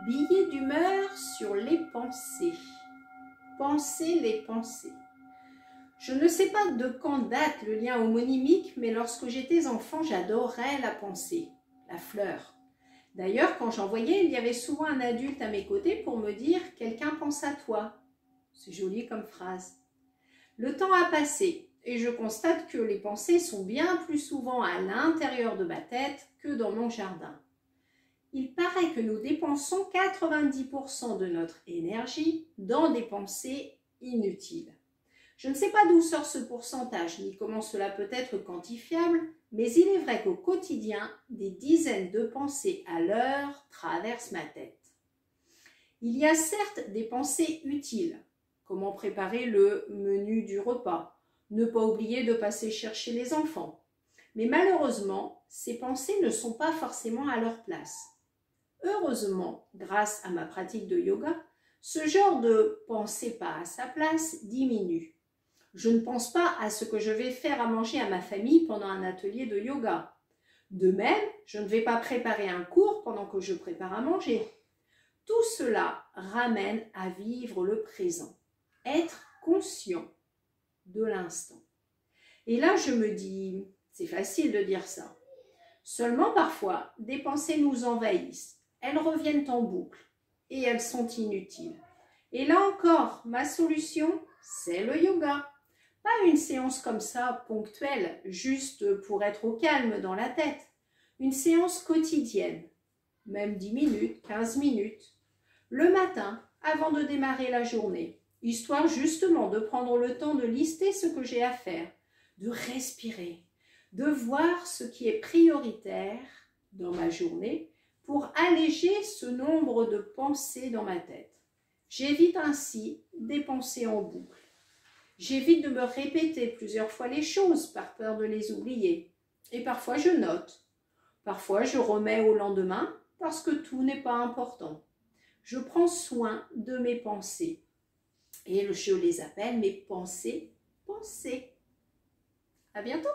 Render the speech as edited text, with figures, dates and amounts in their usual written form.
Billet d'humeur sur les pensées. Penser les pensées. Je ne sais pas de quand date le lien homonymique, mais lorsque j'étais enfant, j'adorais la pensée, la fleur. D'ailleurs, quand j'en voyais, il y avait souvent un adulte à mes côtés pour me dire « quelqu'un pense à toi ». C'est joli comme phrase. Le temps a passé et je constate que les pensées sont bien plus souvent à l'intérieur de ma tête que dans mon jardin. Il paraît que nous dépensons 90% de notre énergie dans des pensées inutiles. Je ne sais pas d'où sort ce pourcentage, ni comment cela peut être quantifiable, mais il est vrai qu'au quotidien, des dizaines de pensées à l'heure traversent ma tête. Il y a certes des pensées utiles. Comment préparer le menu du repas? Ne pas oublier de passer chercher les enfants. Mais malheureusement, ces pensées ne sont pas forcément à leur place. Heureusement, grâce à ma pratique de yoga, ce genre de pensée pas à sa place diminue. Je ne pense pas à ce que je vais faire à manger à ma famille pendant un atelier de yoga. De même, je ne vais pas préparer un cours pendant que je prépare à manger. Tout cela ramène à vivre le présent, être conscient de l'instant. Et là, je me dis, c'est facile de dire ça. Seulement parfois, des pensées nous envahissent. Elles reviennent en boucle et elles sont inutiles. Et là encore, ma solution, c'est le yoga. Pas une séance comme ça, ponctuelle, juste pour être au calme dans la tête. Une séance quotidienne, même 10 minutes, 15 minutes. Le matin, avant de démarrer la journée, histoire justement de prendre le temps de lister ce que j'ai à faire, de respirer, de voir ce qui est prioritaire dans ma journée pour alléger ce nombre de pensées dans ma tête. J'évite ainsi des pensées en boucle. J'évite de me répéter plusieurs fois les choses par peur de les oublier. Et parfois je note. Parfois je remets au lendemain parce que tout n'est pas important. Je prends soin de mes pensées. Et je les appelle mes pensées. À bientôt!